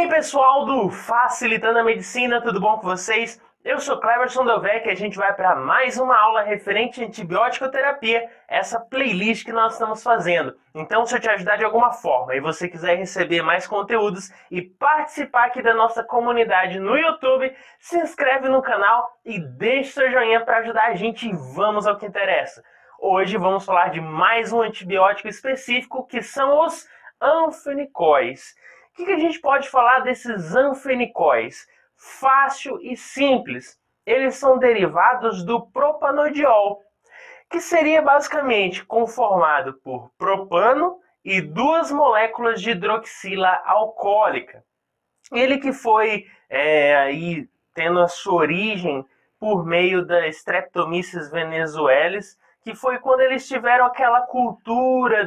pessoal do Facilitando a Medicina, tudo bom com vocês? Eu sou Cleverson Delvecq e a gente vai para mais uma aula referente à antibiótico-terapia, essa playlist que nós estamos fazendo. Então, se eu te ajudar de alguma forma e você quiser receber mais conteúdos e participar aqui da nossa comunidade no YouTube, se inscreve no canal e deixa seu joinha para ajudar a gente e vamos ao que interessa. Hoje vamos falar de mais um antibiótico específico, que são os anfenicóis. O que a gente pode falar desses anfenicóis? Fácil e simples. Eles são derivados do propanodiol, que seria basicamente conformado por propano e duas moléculas de hidroxila alcoólica. Ele que foi aí tendo a sua origem por meio da Streptomyces venezuelis, que foi quando eles tiveram aquela cultura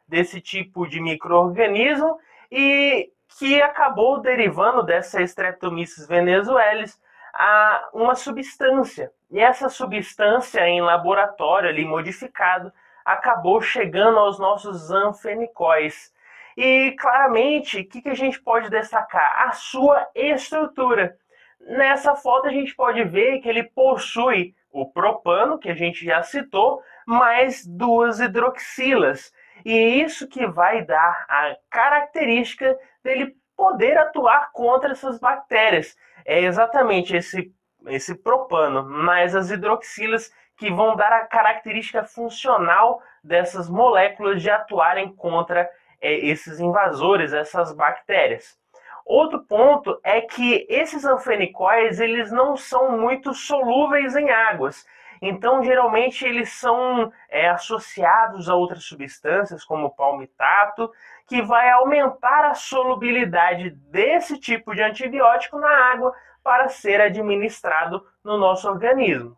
desse tipo de micro-organismo e que acabou derivando dessa Streptomyces venezuelis a uma substância. E essa substância em laboratório ali modificado acabou chegando aos nossos anfenicóis. E claramente, o que a gente pode destacar? A sua estrutura. Nessa foto a gente pode ver que ele possui o propano, que a gente já citou, mais duas hidroxilas. E isso que vai dar a característica dele poder atuar contra essas bactérias. É exatamente esse propano mais as hidroxilas que vão dar a característica funcional dessas moléculas de atuarem contra esses invasores, essas bactérias. Outro ponto é que esses anfenicóis eles não são muito solúveis em águas. Então, geralmente, eles são associados a outras substâncias, como o palmitato, que vai aumentar a solubilidade desse tipo de antibiótico na água para ser administrado no nosso organismo.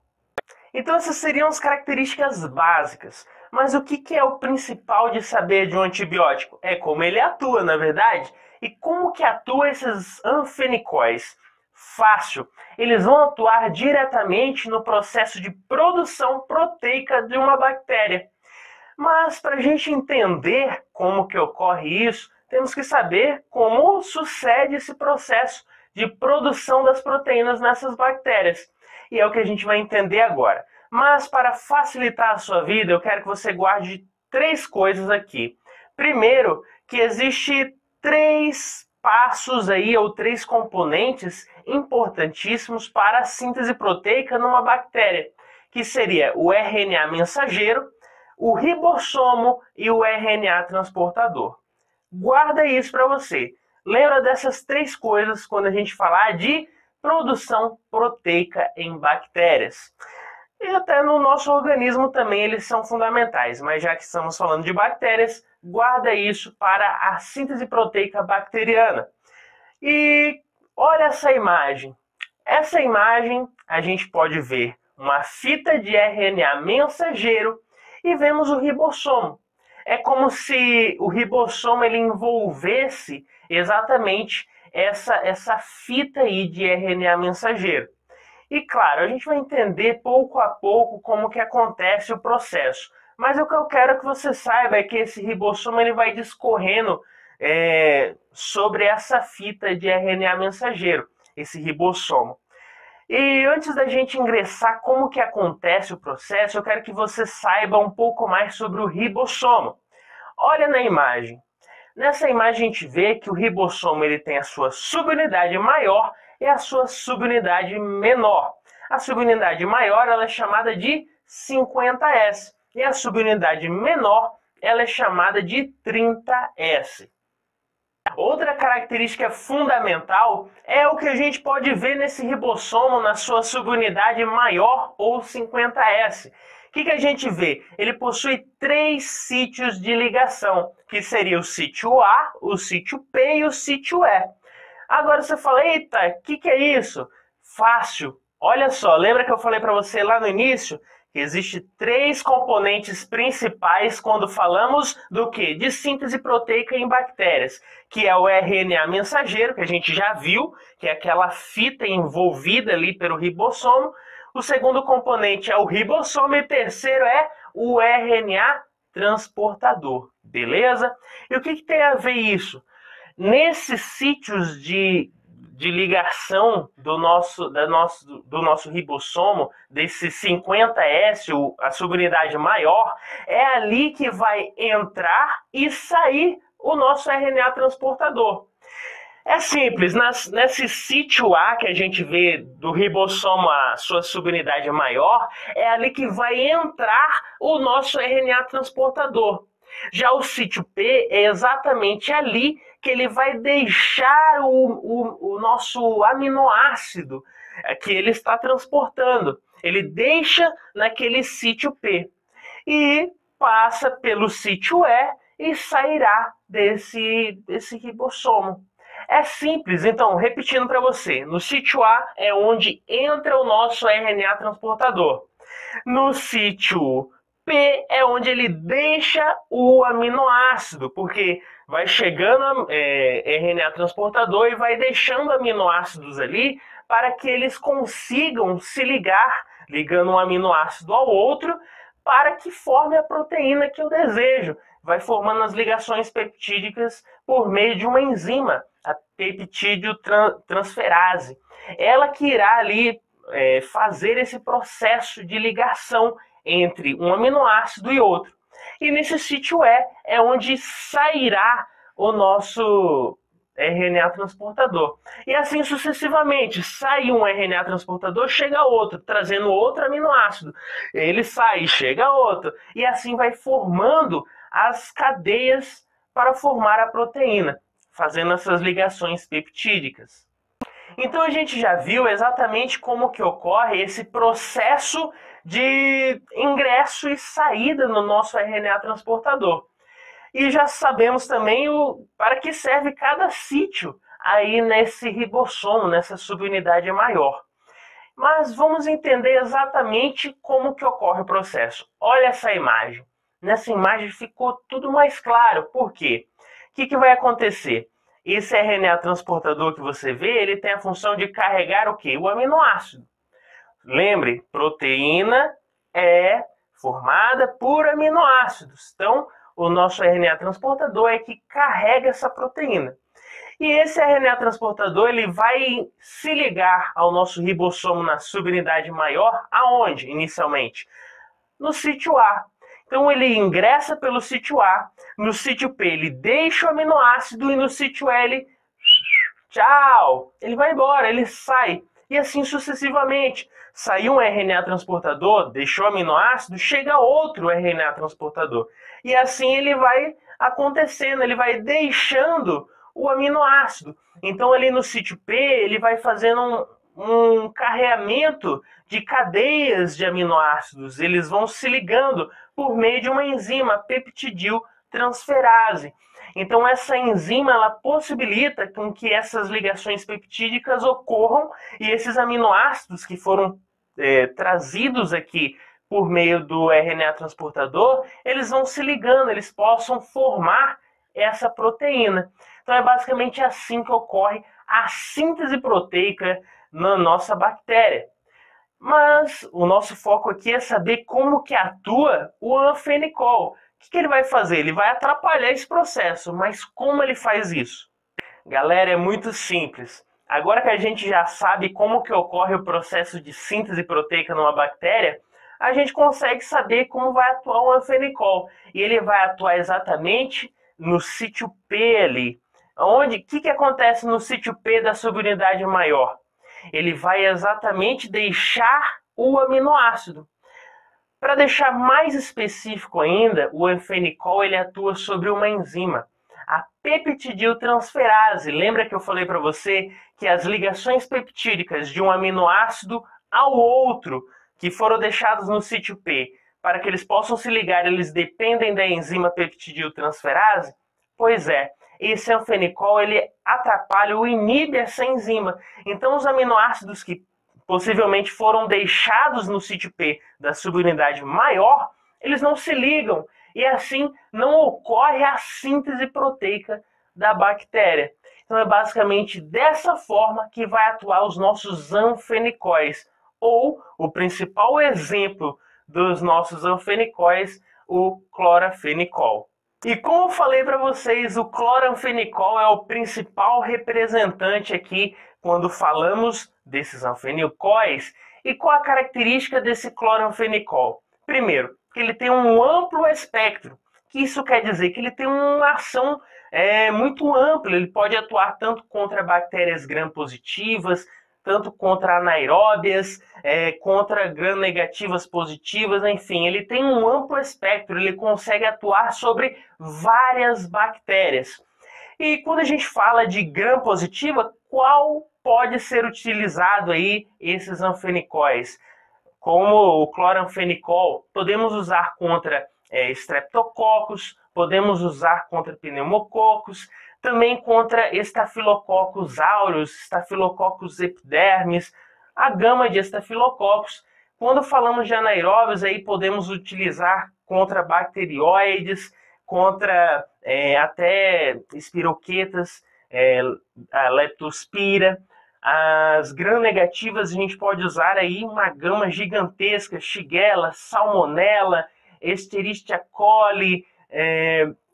Então, essas seriam as características básicas. Mas o que é o principal de saber de um antibiótico? É como ele atua, na verdade? E como que atua esses anfenicóis? Fácil. Eles vão atuar diretamente no processo de produção proteica de uma bactéria. Mas para a gente entender como que ocorre isso, temos que saber como sucede esse processo de produção das proteínas nessas bactérias. E é o que a gente vai entender agora. Mas para facilitar a sua vida, eu quero que você guarde três coisas aqui. Primeiro, que existe três passos aí, ou três componentes importantíssimos para a síntese proteica numa bactéria, que seria o RNA mensageiro, o ribossomo e o RNA transportador. Guarda isso para você. Lembra dessas três coisas quando a gente falar de produção proteica em bactérias. E até no nosso organismo também eles são fundamentais, mas já que estamos falando de bactérias, guarda isso para a síntese proteica bacteriana. E olha essa imagem. Essa imagem a gente pode ver uma fita de RNA mensageiro e vemos o ribossomo. É como se o ribossomo ele envolvesse exatamente essa fita aí de RNA mensageiro. E claro, a gente vai entender pouco a pouco como que acontece o processo. Mas o que eu quero que você saiba é que esse ribossomo ele vai discorrendo sobre essa fita de RNA mensageiro, esse ribossomo. E antes da gente ingressar como que acontece o processo, eu quero que você saiba um pouco mais sobre o ribossomo. Olha na imagem. Nessa imagem a gente vê que o ribossomo ele tem a sua subunidade maior e a sua subunidade menor. A subunidade maior ela é chamada de 50S e a subunidade menor ela é chamada de 30S. Outra característica fundamental é o que a gente pode ver nesse ribossomo na sua subunidade maior ou 50S. O que a gente vê? Ele possui três sítios de ligação, que seria o sítio A, o sítio P e o sítio E. Agora você fala, eita, o que é isso? Fácil. Olha só, lembra que eu falei para você lá no início que existe três componentes principais quando falamos do quê? De síntese proteica em bactérias, que é o RNA mensageiro, que a gente já viu, que é aquela fita envolvida ali pelo ribossomo. O segundo componente é o ribossomo e o terceiro é o RNA transportador, beleza? E o que tem a ver isso? nesses sítios de ligação do nosso ribossomo, desse 50S, a subunidade maior, é ali que vai entrar e sair o nosso RNA transportador. É simples, nesse sítio A que a gente vê do ribossomo, a sua subunidade maior, é ali que vai entrar o nosso RNA transportador. Já o sítio P é exatamente ali que ele vai deixar o nosso aminoácido que ele está transportando. Ele deixa naquele sítio P e passa pelo sítio E e sairá desse ribossomo. É simples, então, repetindo para você, no sítio A é onde entra o nosso RNA transportador. No sítio P é onde ele deixa o aminoácido, porque vai chegando RNA transportador e vai deixando aminoácidos ali para que eles consigam se ligar, ligando um aminoácido ao outro, para que forme a proteína que eu desejo. Vai formando as ligações peptídicas por meio de uma enzima, a peptídeo-transferase. Ela que irá ali fazer esse processo de ligação entre um aminoácido e outro. E nesse sítio E é onde sairá o nosso RNA transportador. E assim sucessivamente, sai um RNA transportador, chega outro, trazendo outro aminoácido. Ele sai, chega outro. E assim vai formando as cadeias para formar a proteína, fazendo essas ligações peptídicas. Então a gente já viu exatamente como que ocorre esse processo de ingresso e saída no nosso RNA transportador. E já sabemos também para que serve cada sítio aí nesse ribossomo, nessa subunidade maior. Mas vamos entender exatamente como que ocorre o processo. Olha essa imagem. Nessa imagem ficou tudo mais claro. Por quê? O que vai acontecer? Esse RNA transportador que você vê, ele tem a função de carregar o quê? O aminoácido. Lembre, proteína é formada por aminoácidos. Então, o nosso RNA transportador é que carrega essa proteína. E esse RNA transportador ele vai se ligar ao nosso ribossomo na subunidade maior, aonde inicialmente? No sítio A. Então ele ingressa pelo sítio A, no sítio P ele deixa o aminoácido e no sítio L, tchau, ele vai embora, ele sai. E assim sucessivamente. Saiu um RNA transportador, deixou o aminoácido, chega outro RNA transportador. E assim ele vai acontecendo, ele vai deixando o aminoácido. Então ali no sítio P ele vai fazendo um carreamento de cadeias de aminoácidos. Eles vão se ligando por meio de uma enzima, peptidiltransferase. Então essa enzima ela possibilita com que essas ligações peptídicas ocorram e esses aminoácidos que foram trazidos aqui por meio do RNA transportador, eles vão se ligando, eles possam formar essa proteína. Então é basicamente assim que ocorre a síntese proteica na nossa bactéria. Mas o nosso foco aqui é saber como que atua o anfenicol. O que ele vai fazer? Ele vai atrapalhar esse processo, mas como ele faz isso? Galera, é muito simples. Agora que a gente já sabe como que ocorre o processo de síntese proteica numa bactéria, a gente consegue saber como vai atuar o anfenicol. E ele vai atuar exatamente no sítio P ali. O que acontece no sítio P da subunidade maior? Ele vai exatamente deixar o aminoácido. Para deixar mais específico ainda, o anfenicol ele atua sobre uma enzima, a peptidiltransferase. Lembra que eu falei para você que as ligações peptídicas de um aminoácido ao outro, que foram deixados no sítio P, para que eles possam se ligar, eles dependem da enzima peptidiltransferase? Pois é, esse anfenicol ele atrapalha ou inibe essa enzima. Então os aminoácidos que possivelmente foram deixados no sítio P da subunidade maior, eles não se ligam e assim não ocorre a síntese proteica da bactéria. Então é basicamente dessa forma que vai atuar os nossos anfenicóis, ou o principal exemplo dos nossos anfenicóis, o clorafenicol. E como eu falei para vocês, o cloranfenicol é o principal representante aqui quando falamos desses anfenicóis. E qual a característica desse cloranfenicol? Primeiro, que ele tem um amplo espectro. Que isso quer dizer que ele tem uma ação muito ampla. Ele pode atuar tanto contra bactérias gram-positivas, tanto contra anaeróbias, contra gram-negativas positivas, enfim, ele tem um amplo espectro, ele consegue atuar sobre várias bactérias. E quando a gente fala de gram-positiva, qual pode ser utilizado aí esses anfenicóis? Como o cloranfenicol, podemos usar contra streptococcus, podemos usar contra pneumococos, também contra Staphylococcus aureus, Staphylococcus epidermis, a gama de estafilococos. Quando falamos de anaeróbios, aí podemos utilizar contra bacterióides, contra até espiroquetas, a leptospira. As gram-negativas a gente pode usar aí uma gama gigantesca, Shigella, Salmonella, Escherichia coli,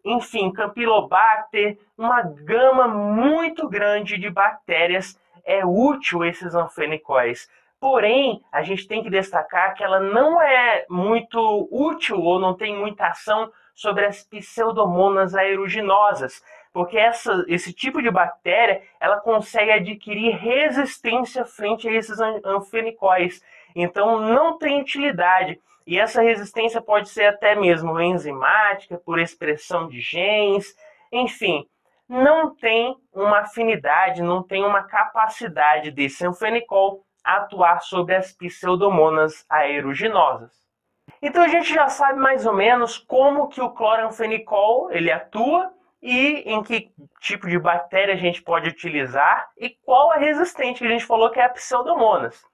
enfim, Campylobacter, uma gama muito grande de bactérias é útil esses anfenicóis. Porém, a gente tem que destacar que ela não é muito útil ou não tem muita ação sobre as pseudomonas aeruginosas, porque esse tipo de bactéria ela consegue adquirir resistência frente a esses anfenicóis. Então, não tem utilidade. E essa resistência pode ser até mesmo enzimática, por expressão de genes, enfim, não tem uma afinidade, não tem uma capacidade desse anfenicol atuar sobre as pseudomonas aeruginosas. Então a gente já sabe mais ou menos como que o cloranfenicol ele atua e em que tipo de bactéria a gente pode utilizar e qual a resistente que a gente falou que é a pseudomonas.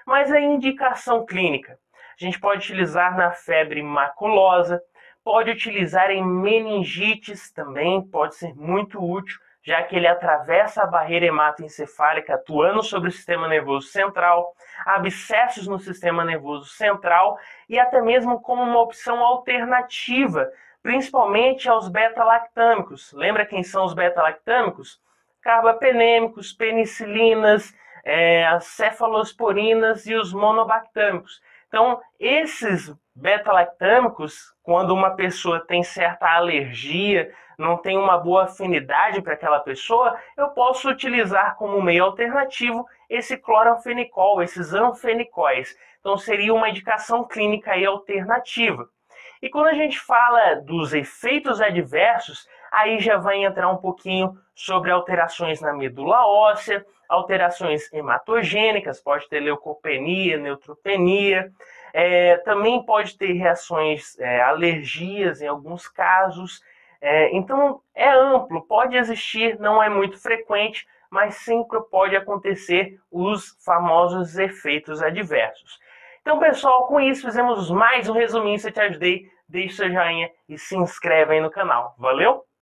Mas a indicação clínica, a gente pode utilizar na febre maculosa, pode utilizar em meningites também, pode ser muito útil, já que ele atravessa a barreira hematoencefálica atuando sobre o sistema nervoso central, abscessos no sistema nervoso central e até mesmo como uma opção alternativa, principalmente aos beta-lactâmicos. Lembra quem são os beta-lactâmicos? Carbapenêmicos, penicilinas, as cefalosporinas e os monobactâmicos. Então, esses beta-lactâmicos, quando uma pessoa tem certa alergia, não tem uma boa afinidade para aquela pessoa, eu posso utilizar como meio alternativo esse cloranfenicol, esses anfenicóis. Então, seria uma indicação clínica aí alternativa. E quando a gente fala dos efeitos adversos, aí já vai entrar um pouquinho sobre alterações na medula óssea, alterações hematogênicas, pode ter leucopenia, neutropenia, também pode ter reações, alergias em alguns casos. Então é amplo, pode existir, não é muito frequente, mas sempre pode acontecer os famosos efeitos adversos. Então, pessoal, com isso fizemos mais um resuminho. Se eu te ajudei, deixe seu joinha e se inscreve aí no canal. Valeu?